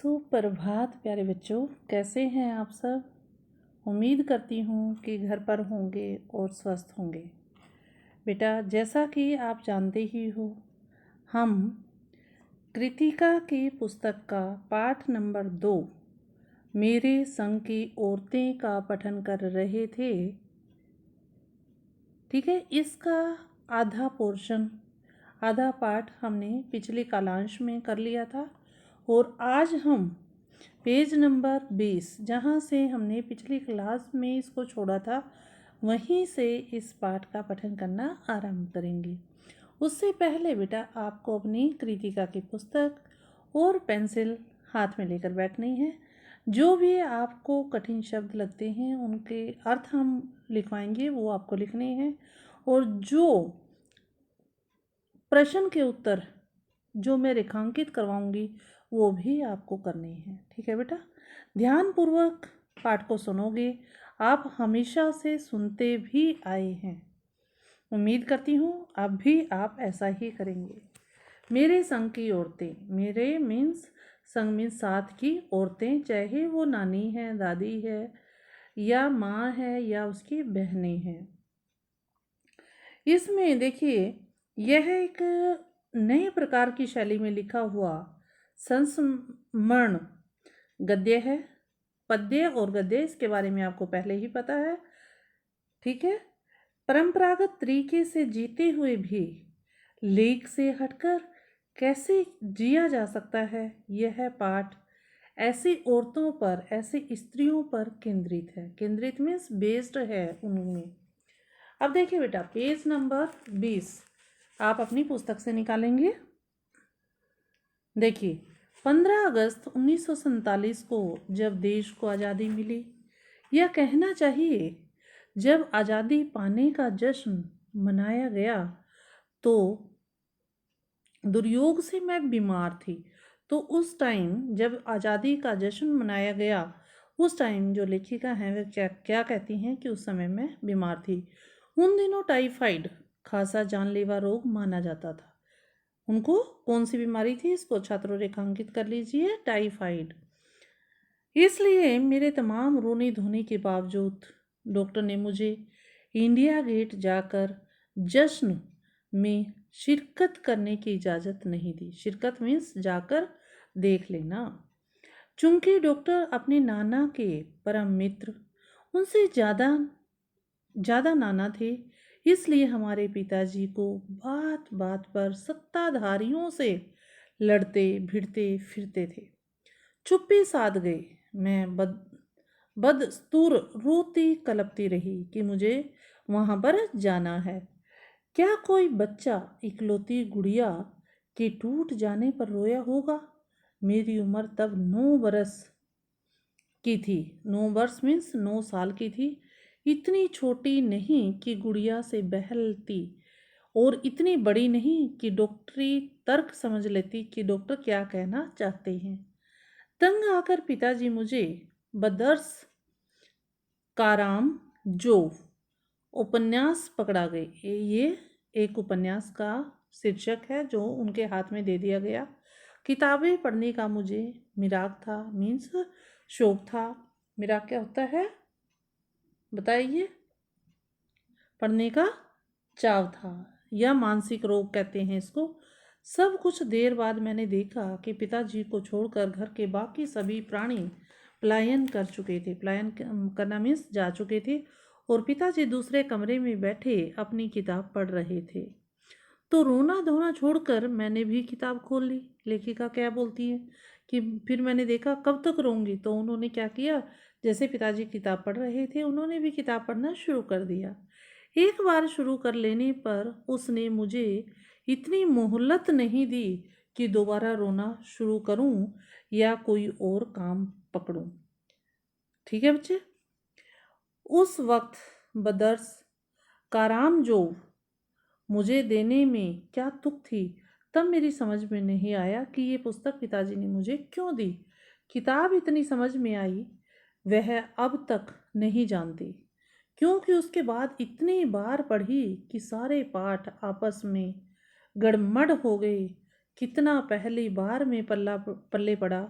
सुप्रभात प्यारे बच्चों, कैसे हैं आप सब। उम्मीद करती हूँ कि घर पर होंगे और स्वस्थ होंगे। बेटा, जैसा कि आप जानते ही हो, हम कृतिका की पुस्तक का पाठ नंबर 2 मेरे संग की औरतें का पठन कर रहे थे। ठीक है, इसका आधा पोर्शन, आधा पाठ हमने पिछले कालांश में कर लिया था और आज हम पेज नंबर 20, जहाँ से हमने पिछली क्लास में इसको छोड़ा था, वहीं से इस पाठ का पठन करना आरंभ करेंगे। उससे पहले बेटा आपको अपनी कृतिका की पुस्तक और पेंसिल हाथ में लेकर बैठनी है। जो भी आपको कठिन शब्द लगते हैं उनके अर्थ हम लिखवाएंगे, वो आपको लिखने हैं। और जो प्रश्न के उत्तर जो मैं रेखांकित करवाऊंगी वो भी आपको करनी है। ठीक है बेटा, ध्यानपूर्वक पाठ को सुनोगे। आप हमेशा से सुनते भी आए हैं, उम्मीद करती हूँ अब भी आप ऐसा ही करेंगे। मेरे संग की औरतें, मेरे मीन्स संग मीन्स साथ की औरतें, चाहे वो नानी है, दादी है या माँ है या उसकी बहनें हैं। इसमें देखिए, यह एक नए प्रकार की शैली में लिखा हुआ संस्मरण गद्य है। पद्य और गद्य इसके बारे में आपको पहले ही पता है। ठीक है, परंपरागत तरीके से जीते हुए भी लेख से हटकर कैसे जिया जा सकता है, यह पाठ ऐसी औरतों पर, ऐसी स्त्रियों पर केंद्रित है। केंद्रित मीन्स बेस्ड है उनमें। अब देखिए बेटा, पेज नंबर 20 आप अपनी पुस्तक से निकालेंगे। देखिए, 15 अगस्त 1947 को जब देश को आज़ादी मिली, यह कहना चाहिए जब आज़ादी पाने का जश्न मनाया गया, तो दुर्योग से मैं बीमार थी। तो उस टाइम जब आज़ादी का जश्न मनाया गया, उस टाइम जो लेखिका हैं वे क्या कहती हैं कि उस समय मैं बीमार थी। उन दिनों टाइफाइड खासा जानलेवा रोग माना जाता था। उनको कौन सी बीमारी थी, इसको छात्रों रेखांकित कर लीजिए, टाइफाइड। इसलिए मेरे तमाम रोने धोने के बावजूद डॉक्टर ने मुझे इंडिया गेट जाकर जश्न में शिरकत करने की इजाज़त नहीं दी। शिरकत मीन्स जाकर देख लेना। चूंकि डॉक्टर अपने नाना के परम मित्र, उनसे ज़्यादा नाना थे, इसलिए हमारे पिताजी को बात बात पर सत्ताधारियों से लड़ते भिड़ते फिरते थे। चुप्पी साध गई। मैं बदस्तूर रोती कलपती रही कि मुझे वहाँ पर जाना है। क्या कोई बच्चा इकलौती गुड़िया के टूट जाने पर रोया होगा। मेरी उम्र तब 9 बरस की थी। 9 वर्ष मीन्स 9 साल की थी। इतनी छोटी नहीं कि गुड़िया से बहलती और इतनी बड़ी नहीं कि डॉक्टरी तर्क समझ लेती कि डॉक्टर क्या कहना चाहते हैं। तंग आकर पिताजी मुझे बदर्स काराम जोव उपन्यास पकड़ा गए। ये एक उपन्यास का शीर्षक है जो उनके हाथ में दे दिया गया। किताबें पढ़ने का मुझे मिराग था, मीन्स शौक था। मिराग क्या होता है बताइए। पढ़ने का चाव था या मानसिक रोग कहते हैं इसको। सब कुछ देर बाद मैंने देखा कि पिताजी को छोड़कर घर के बाकी सभी प्राणी पलायन कर चुके थे। पलायन करना मीन्स जा चुके थे और पिताजी दूसरे कमरे में बैठे अपनी किताब पढ़ रहे थे। तो रोना धोना छोड़कर मैंने भी किताब खोल ली। लेखिका क्या बोलती है कि फिर मैंने देखा कब तक रोऊंगी, तो उन्होंने क्या किया, जैसे पिताजी किताब पढ़ रहे थे उन्होंने भी किताब पढ़ना शुरू कर दिया। एक बार शुरू कर लेने पर उसने मुझे इतनी मोहलत नहीं दी कि दोबारा रोना शुरू करूं या कोई और काम पकड़ूं। ठीक है बच्चे, उस वक्त बदर्स कारामजोव मुझे देने में क्या तुक थी, तब मेरी समझ में नहीं आया कि ये पुस्तक पिताजी ने मुझे क्यों दी। किताब इतनी समझ में आई वह अब तक नहीं जानती, क्योंकि उसके बाद इतनी बार पढ़ी कि सारे पाठ आपस में गड़मड़ हो गए। कितना पहली बार में पल्ले पड़ा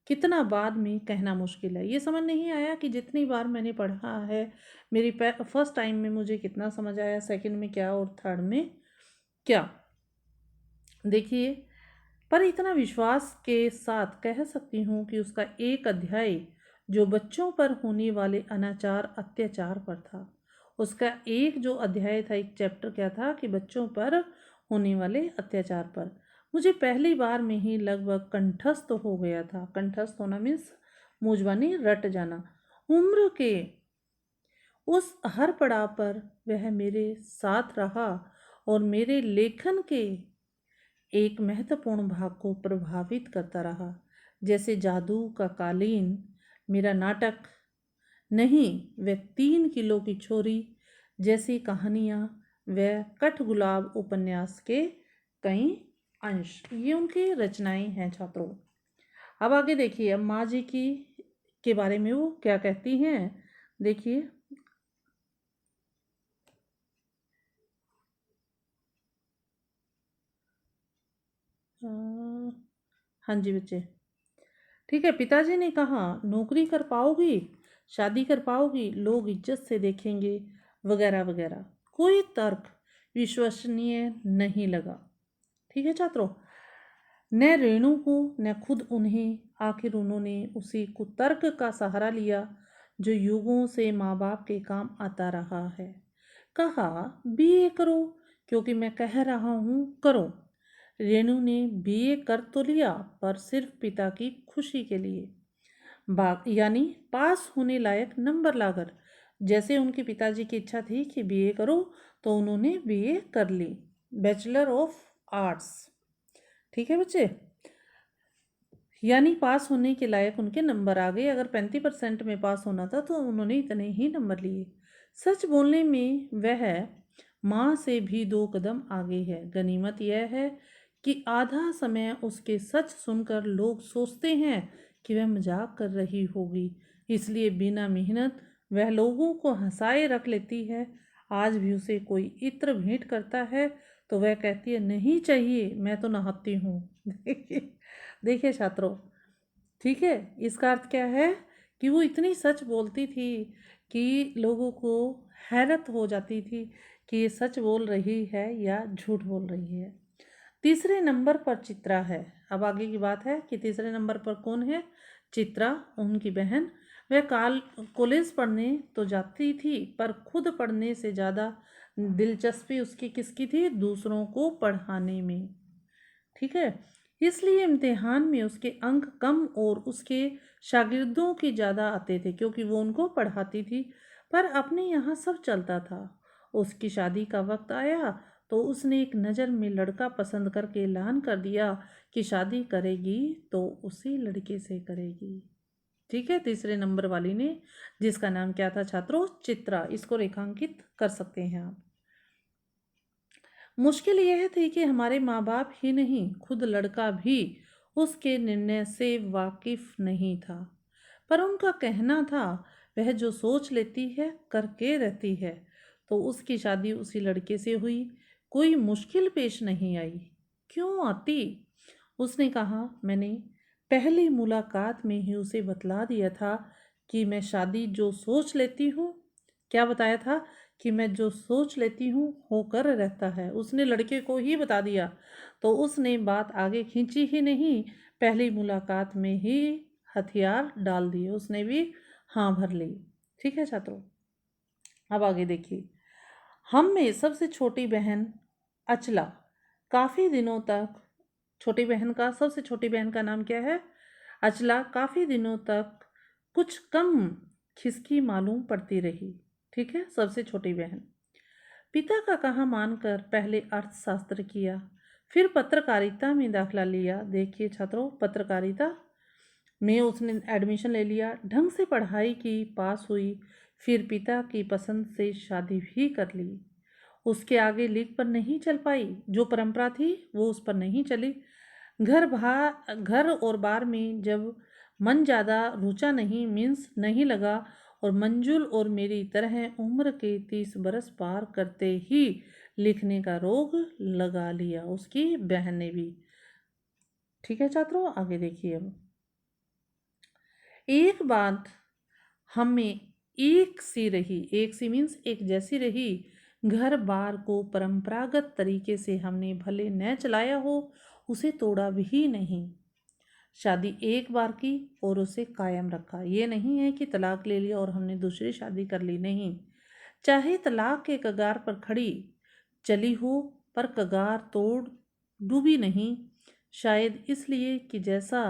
कितना बाद में कहना मुश्किल है। ये समझ नहीं आया कि जितनी बार मैंने पढ़ा है, मेरी फर्स्ट टाइम में मुझे कितना समझ आया, सेकंड में क्या और थर्ड में क्या। देखिए, पर इतना विश्वास के साथ कह सकती हूँ कि उसका एक अध्याय जो बच्चों पर होने वाले अनाचार अत्याचार पर था। उसका एक जो अध्याय था, एक चैप्टर क्या था कि बच्चों पर होने वाले अत्याचार पर, मुझे पहली बार में ही लगभग कंठस्थ हो गया था। कंठस्थ होना मीन्स मुंजबानी रट जाना। उम्र के उस हर पड़ाव पर वह मेरे साथ रहा और मेरे लेखन के एक महत्वपूर्ण भाग को प्रभावित करता रहा। जैसे जादू का कालीन, मेरा नाटक नहीं वह 3 किलो की छोरी जैसी कहानियाँ, वह कठगुलाब उपन्यास के कई अंश, ये उनकी रचनाएं हैं छात्रों। अब आगे देखिए, अब माँ जी की के बारे में वो क्या कहती हैं। देखिए, हाँ जी बच्चे, ठीक है। पिताजी ने कहा, नौकरी कर पाओगी, शादी कर पाओगी, लोग इज्जत से देखेंगे, वगैरह वगैरह। कोई तर्क विश्वसनीय नहीं लगा। ठीक है छात्रों, न रेणु को न खुद उन्हें। आखिर उन्होंने उसी कुतर्क का सहारा लिया जो युगों से माँ बाप के काम आता रहा है। कहा, बीए करो, क्योंकि मैं कह रहा हूँ करो। रेणु ने बीए कर तो लिया, पर सिर्फ पिता की खुशी के लिए, यानी पास होने लायक नंबर लाकर। जैसे उनके पिताजी की इच्छा थी कि बीए करो, तो उन्होंने बीए कर ली, बैचलर ऑफ आर्ट्स। ठीक है बच्चे, यानी पास होने के लायक उनके नंबर आ गए। अगर 35% में पास होना था तो उन्होंने इतने ही नंबर लिए। सच बोलने में वह माँ से भी 2 कदम आगे है। गनीमत यह है कि आधा समय उसके सच सुनकर लोग सोचते हैं कि वह मजाक कर रही होगी, इसलिए बिना मेहनत वह लोगों को हंसाए रख लेती है। आज भी उसे कोई इत्र भेंट करता है तो वह कहती है, नहीं चाहिए, मैं तो नहाती हूँ। देखिए छात्रों, ठीक है, इसका अर्थ क्या है कि वो इतनी सच बोलती थी कि लोगों को हैरत हो जाती थी कि ये सच बोल रही है या झूठ बोल रही है। तीसरे नंबर पर चित्रा है। अब आगे की बात है कि तीसरे नंबर पर कौन है। चित्रा, उनकी बहन। वह कॉलेज पढ़ने तो जाती थी, पर खुद पढ़ने से ज़्यादा दिलचस्पी उसकी किसकी थी, दूसरों को पढ़ाने में। ठीक है, इसलिए इम्तिहान में उसके अंक कम और उसके शागिर्दों के ज़्यादा आते थे, क्योंकि वो उनको पढ़ाती थी। पर अपने यहाँ सब चलता था। उसकी शादी का वक्त आया तो उसने एक नज़र में लड़का पसंद करके ऐलान कर दिया कि शादी करेगी तो उसी लड़के से करेगी। ठीक है, तीसरे नंबर वाली ने, जिसका नाम क्या था छात्रों, चित्रा। इसको रेखांकित कर सकते हैं आप। मुश्किल यह थी कि हमारे माँ बाप ही नहीं, खुद लड़का भी उसके निर्णय से वाकिफ नहीं था। पर उनका कहना था, वह जो सोच लेती है करके रहती है। तो उसकी शादी उसी लड़के से हुई। कोई मुश्किल पेश नहीं आई। क्यों आती? उसने कहा, मैंने पहली मुलाकात में ही उसे बतला दिया था कि मैं शादी जो सोच लेती हूँ। क्या बताया था? कि मैं जो सोच लेती हूँ होकर रहता है। उसने लड़के को ही बता दिया। तो उसने बात आगे खींची ही नहीं, पहली मुलाकात में ही हथियार डाल दिए। उसने भी हाँ भर ली। ठीक है छात्रों, अब आगे देखिए। हम में सबसे छोटी बहन अचला काफ़ी दिनों तक, छोटी बहन का, सबसे छोटी बहन का नाम क्या है, अचला, काफ़ी दिनों तक कुछ कम खिसकी मालूम पड़ती रही। ठीक है, सबसे छोटी बहन। पिता का कहा मानकर पहले अर्थशास्त्र किया, फिर पत्रकारिता में दाखिला लिया। देखिए छात्रों, पत्रकारिता में उसने एडमिशन ले लिया, ढंग से पढ़ाई की, पास हुई, फिर पिता की पसंद से शादी भी कर ली। उसके आगे लीक पर नहीं चल पाई, जो परंपरा थी वो उस पर नहीं चली। घर और बार में जब मन ज़्यादा रुचा नहीं, मीन्स नहीं लगा, और मंजुल और मेरी तरह उम्र के 30 बरस पार करते ही लिखने का रोग लगा लिया उसकी बहन ने भी। ठीक है छात्रों, आगे देखिए अब। एक बात हमें एक सी रही, एक सी मीन्स एक जैसी रही, घर बार को परंपरागत तरीके से हमने भले न चलाया हो, उसे तोड़ा भी नहीं। शादी एक बार की और उसे कायम रखा। ये नहीं है कि तलाक ले लिया और हमने दूसरी शादी कर ली, नहीं। चाहे तलाक के कगार पर खड़ी चली हो, पर कगार तोड़ डूबी नहीं। शायद इसलिए कि जैसा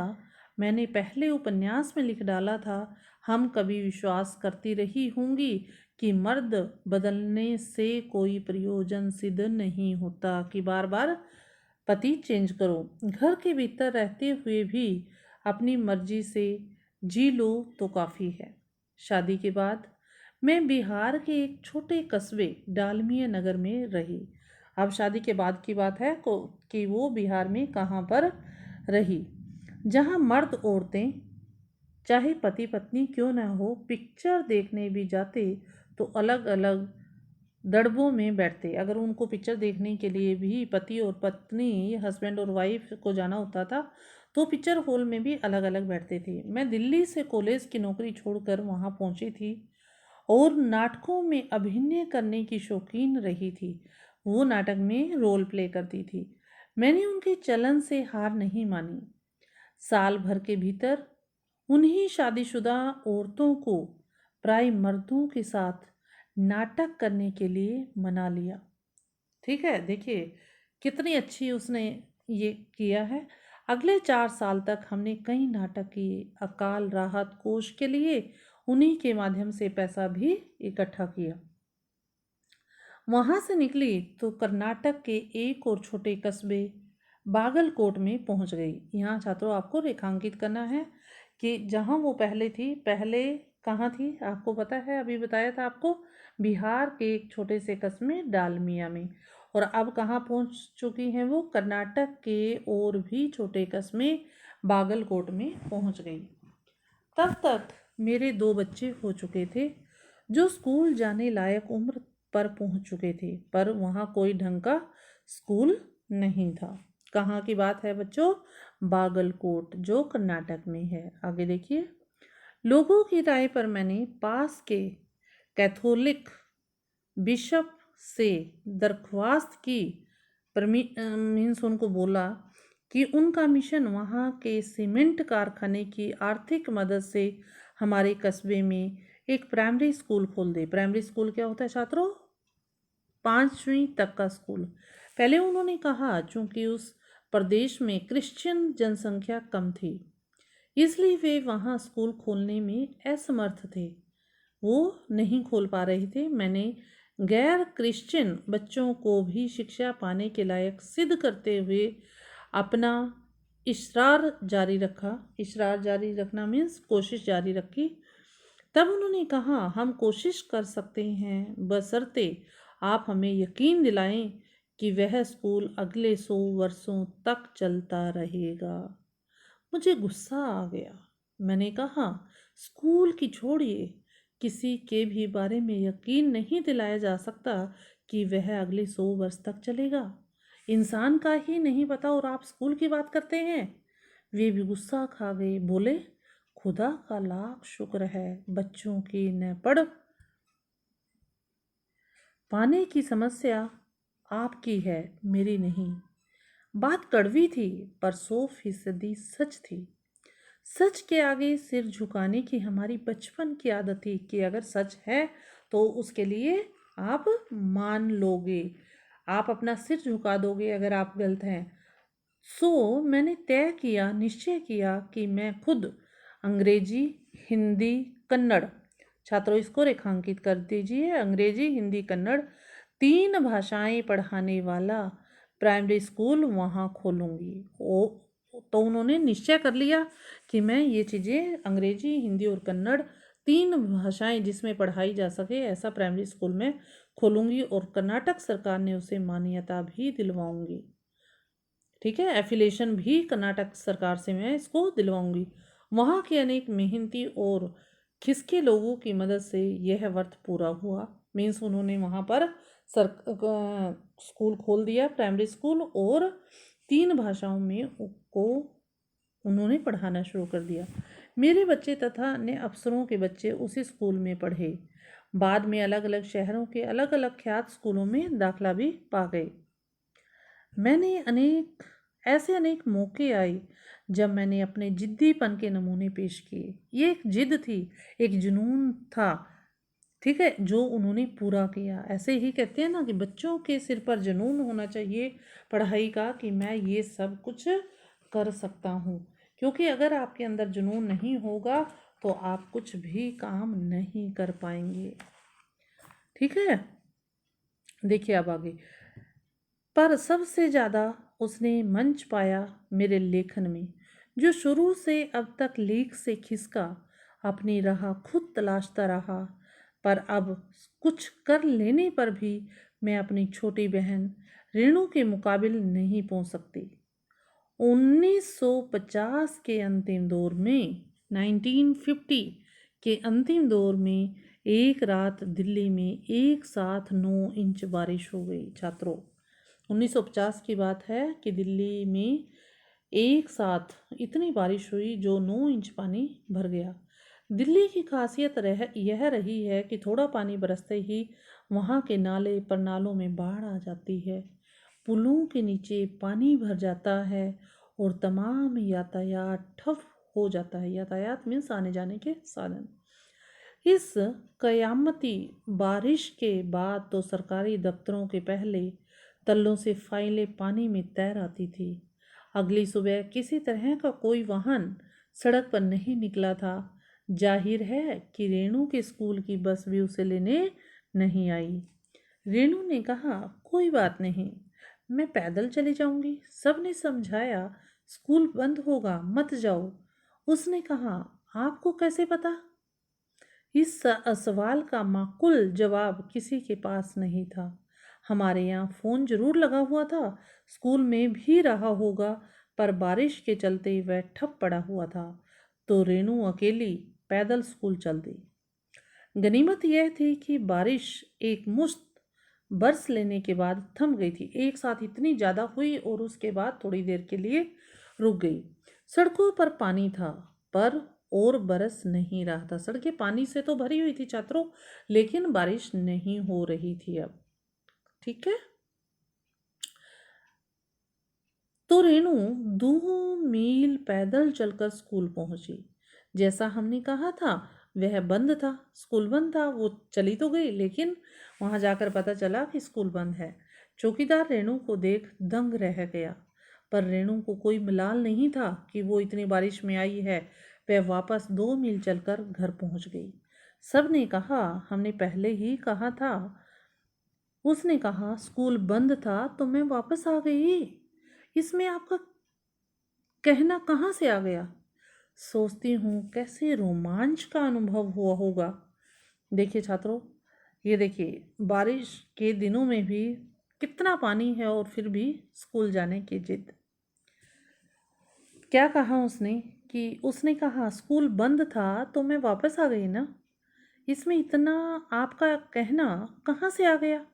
मैंने पहले उपन्यास में लिख डाला था, हम कभी विश्वास करती रही होंगी कि मर्द बदलने से कोई प्रयोजन सिद्ध नहीं होता, कि बार बार पति चेंज करो, घर के भीतर रहते हुए भी अपनी मर्जी से जी लो तो काफ़ी है। शादी के बाद मैं बिहार के एक छोटे कस्बे डालमिया नगर में रही। अब शादी के बाद की बात है कि वो बिहार में कहाँ पर रही, जहाँ मर्द औरतें चाहे पति पत्नी क्यों न हो, पिक्चर देखने भी जाते तो अलग अलग दड़बों में बैठते। अगर उनको पिक्चर देखने के लिए भी पति और पत्नी, हस्बैंड और वाइफ को जाना होता था, तो पिक्चर हॉल में भी अलग अलग बैठते थे। मैं दिल्ली से कॉलेज की नौकरी छोड़कर वहाँ पहुँची थी और नाटकों में अभिनय करने की शौकीन रही थी। वो नाटक में रोल प्ले करती थी। मैंने उनके चलन से हार नहीं मानी। साल भर के भीतर उन्हीं शादीशुदा औरतों को प्राय मर्दों के साथ नाटक करने के लिए मना लिया। ठीक है, देखिए कितनी अच्छी उसने ये किया है। अगले 4 साल तक हमने कई नाटक किए। अकाल राहत कोष के लिए उन्हीं के माध्यम से पैसा भी इकट्ठा किया। वहां से निकली तो कर्नाटक के एक और छोटे कस्बे बागलकोट में पहुंच गई। यहाँ छात्रों आपको रेखांकित करना है कि जहाँ वो पहले थी, पहले कहाँ थी आपको पता है, अभी बताया था आपको, बिहार के एक छोटे से कस्बे डालमिया में। और अब कहाँ पहुँच चुकी हैं वो, कर्नाटक के और भी छोटे कस्बे बागलकोट में पहुँच गई। तब तक मेरे 2 बच्चे हो चुके थे जो स्कूल जाने लायक उम्र पर पहुंच चुके थे, पर वहाँ कोई ढंग का स्कूल नहीं था। कहाँ की बात है बच्चों, बागलकोट जो कर्नाटक में है। आगे देखिए, लोगों की राय पर मैंने पास के कैथोलिक बिशप से दरख्वास्त की, मीन्स उनको बोला कि उनका मिशन वहाँ के सीमेंट कारखाने की आर्थिक मदद से हमारे कस्बे में एक प्राइमरी स्कूल खोल दे। प्राइमरी स्कूल क्या होता है छात्रों, 5वीं तक का स्कूल। पहले उन्होंने कहा चूंकि उस प्रदेश में क्रिश्चियन जनसंख्या कम थी, इसलिए वे वहाँ स्कूल खोलने में असमर्थ थे, वो नहीं खोल पा रहे थे। मैंने गैर क्रिश्चियन बच्चों को भी शिक्षा पाने के लायक सिद्ध करते हुए अपना इसरार जारी रखा। इसरार जारी रखना मीन्स कोशिश जारी रखी। तब उन्होंने कहा, हम कोशिश कर सकते हैं बशर्ते आप हमें यकीन दिलाएं कि वह स्कूल अगले 100 वर्षों तक चलता रहेगा। मुझे गुस्सा आ गया। मैंने कहा, स्कूल की छोड़िए, किसी के भी बारे में यकीन नहीं दिलाया जा सकता कि वह अगले 100 वर्ष तक चलेगा। इंसान का ही नहीं पता और आप स्कूल की बात करते हैं। वे भी गुस्सा खा गए, बोले, खुदा का लाख शुक्र है बच्चों की न पढ़ पाने की समस्या आपकी है, मेरी नहीं। बात कड़वी थी पर 100% सच थी। सच के आगे सिर झुकाने की हमारी बचपन की आदत थी कि अगर सच है तो उसके लिए आप मान लोगे, आप अपना सिर झुका दोगे अगर आप गलत हैं। मैंने तय किया, निश्चय किया कि मैं खुद अंग्रेजी, हिंदी, कन्नड़, छात्रों इसको रेखांकित कर दीजिए, अंग्रेजी, हिंदी, कन्नड़ 3 भाषाएं पढ़ाने वाला प्राइमरी स्कूल वहाँ खोलूँगी। तो उन्होंने निश्चय कर लिया कि मैं ये चीज़ें अंग्रेजी, हिंदी और कन्नड़ 3 भाषाएं जिसमें पढ़ाई जा सके ऐसा प्राइमरी स्कूल में खोलूँगी और कर्नाटक सरकार ने उसे मान्यता भी दिलवाऊँगी। ठीक है, एफिलेशन भी कर्नाटक सरकार से मैं इसको दिलवाऊंगी। वहाँ के अनेक मेहनती और खिसके लोगों की मदद से यह व्रत पूरा हुआ। मीन्स उन्होंने वहाँ पर स्कूल खोल दिया, प्राइमरी स्कूल, और 3 भाषाओं में को उन्होंने पढ़ाना शुरू कर दिया। मेरे बच्चे तथा अन्य अफसरों के बच्चे उसी स्कूल में पढ़े। बाद में अलग अलग शहरों के अलग अलग ख्यात स्कूलों में दाखिला भी पा गए। मैंने अनेक मौके आए जब मैंने अपने जिद्दीपन के नमूने पेश किए। ये एक जिद थी, एक जुनून था, ठीक है, जो उन्होंने पूरा किया। ऐसे ही कहते हैं ना कि बच्चों के सिर पर जुनून होना चाहिए पढ़ाई का, कि मैं ये सब कुछ कर सकता हूँ। क्योंकि अगर आपके अंदर जुनून नहीं होगा तो आप कुछ भी काम नहीं कर पाएंगे। ठीक है, देखिए अब आगे। पर सबसे ज़्यादा उसने मंच पाया मेरे लेखन में, जो शुरू से अब तक लेख से खिसका अपनी राह खुद तलाशता रहा। पर अब कुछ कर लेने पर भी मैं अपनी छोटी बहन रेणु के मुकाबिल नहीं पहुंच सकती। 1950 के अंतिम दौर में 1950 के अंतिम दौर में एक रात दिल्ली में एक साथ 9 इंच बारिश हो गई। छात्रों, 1950 की बात है कि दिल्ली में एक साथ इतनी बारिश हुई जो 9 इंच पानी भर गया। दिल्ली की खासियत यह रही है कि थोड़ा पानी बरसते ही वहाँ के नाले पर नालों में बाढ़ आ जाती है, पुलों के नीचे पानी भर जाता है और तमाम यातायात ठप हो जाता है। यातायात मीन्स आने जाने के साधन। इस कयामती बारिश के बाद तो सरकारी दफ्तरों के पहले तल्लों से फाइलें पानी में तैर आती थी। अगली सुबह किसी तरह का कोई वाहन सड़क पर नहीं निकला था। जाहिर है कि रेणु के स्कूल की बस भी उसे लेने नहीं आई। रेणु ने कहा, कोई बात नहीं, मैं पैदल चली जाऊंगी। सबने समझाया, स्कूल बंद होगा, मत जाओ। उसने कहा, आपको कैसे पता? इस सवाल का माकूल जवाब किसी के पास नहीं था। हमारे यहाँ फ़ोन जरूर लगा हुआ था, स्कूल में भी रहा होगा, पर बारिश के चलते वह ठप पड़ा हुआ था, तो रेणु अकेली पैदल स्कूल चल दी। गनीमत यह थी कि बारिश एक मुश्त बरस लेने के बाद थम गई थी। एक साथ इतनी ज़्यादा हुई और उसके बाद थोड़ी देर के लिए रुक गई। सड़कों पर पानी था, पर और बरस नहीं रहा था। सड़कें पानी से तो भरी हुई थी छात्रों, लेकिन बारिश नहीं हो रही थी अब। ठीक है, तो रेणु 2 मील पैदल चलकर स्कूल पहुंची। जैसा हमने कहा था, वह बंद था, स्कूल बंद था। वो चली तो गई, लेकिन वहां जाकर पता चला कि स्कूल बंद है। चौकीदार रेणु को देख दंग रह गया, पर रेणु को कोई मलाल नहीं था कि वो इतनी बारिश में आई है। वह वापस 2 मील चलकर घर पहुंच गई। सब ने कहा, हमने पहले ही कहा था। उसने कहा, स्कूल बंद था तो मैं वापस आ गई। इसमें आपका कहना कहाँ से आ गया? सोचती हूँ कैसे रोमांच का अनुभव हुआ होगा। देखिए छात्रों, ये देखिए, बारिश के दिनों में भी कितना पानी है और फिर भी स्कूल जाने की जिद। क्या कहा उसने कहा, स्कूल बंद था तो मैं वापस आ गई ना। इसमें इतना आपका कहना कहाँ से आ गया?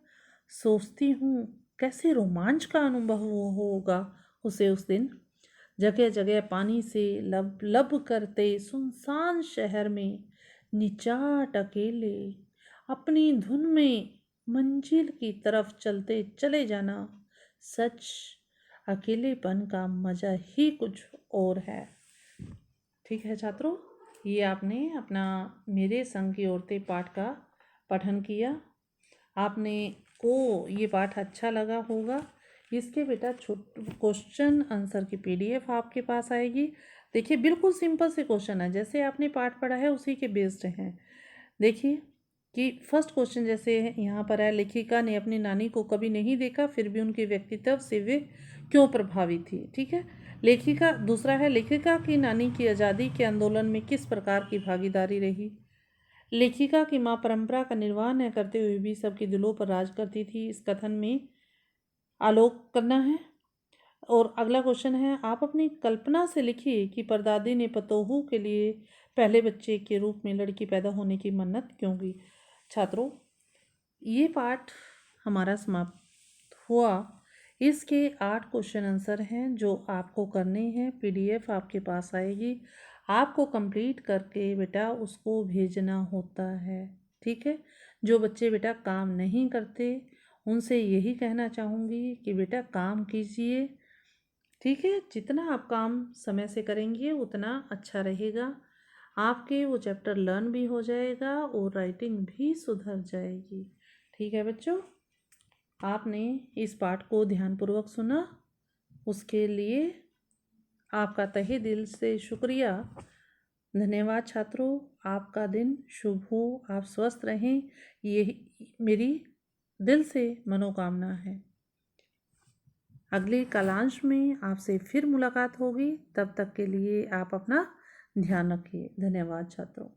सोचती हूँ कैसे रोमांच का अनुभव हुआ होगा उसे उस दिन। जगह जगह पानी से लब लब करते सुनसान शहर में निचाट अकेले अपनी धुन में मंजिल की तरफ चलते चले जाना। सच, अकेलेपन का मजा ही कुछ और है। ठीक है छात्रों, ये आपने अपना मेरे संग की औरतें पाठ का पठन किया। आपने को ये पाठ अच्छा लगा होगा। इसके बेटा क्वेश्चन आंसर की पीडीएफ आपके पास आएगी। देखिए, बिल्कुल सिंपल से क्वेश्चन है, जैसे आपने पाठ पढ़ा है उसी के बेस्ड हैं। देखिए कि फर्स्ट क्वेश्चन जैसे यहाँ पर है, लेखिका ने अपनी नानी को कभी नहीं देखा, फिर भी उनके व्यक्तित्व से वे क्यों प्रभावित थी। ठीक है, लेखिका। दूसरा है, लेखिका की नानी की आज़ादी के आंदोलन में किस प्रकार की भागीदारी रही। लेखिका की माँ परंपरा का निर्वाह न करते हुए भी सबके दिलों पर राज करती थी। इस कथन में आलोक करना है। और अगला क्वेश्चन है, आप अपनी कल्पना से लिखिए कि परदादी ने पतोहू के लिए पहले बच्चे के रूप में लड़की पैदा होने की मन्नत क्यों की। छात्रों, ये पाठ हमारा समाप्त हुआ। इसके 8 क्वेश्चन आंसर हैं जो आपको करने हैं। पीडीएफ आपके पास आएगी, आपको कंप्लीट करके बेटा उसको भेजना होता है। ठीक है, जो बच्चे बेटा काम नहीं करते उनसे यही कहना चाहूँगी कि बेटा काम कीजिए। ठीक है, जितना आप काम समय से करेंगे उतना अच्छा रहेगा, आपके वो चैप्टर लर्न भी हो जाएगा और राइटिंग भी सुधर जाएगी। ठीक है बच्चों, आपने इस पाठ को ध्यानपूर्वक सुना, उसके लिए आपका तहे दिल से शुक्रिया। धन्यवाद छात्रों, आपका दिन शुभ हो, आप स्वस्थ रहें, यही मेरी दिल से मनोकामना है। अगले कालांश में आपसे फिर मुलाकात होगी, तब तक के लिए आप अपना ध्यान रखिए। धन्यवाद छात्रों।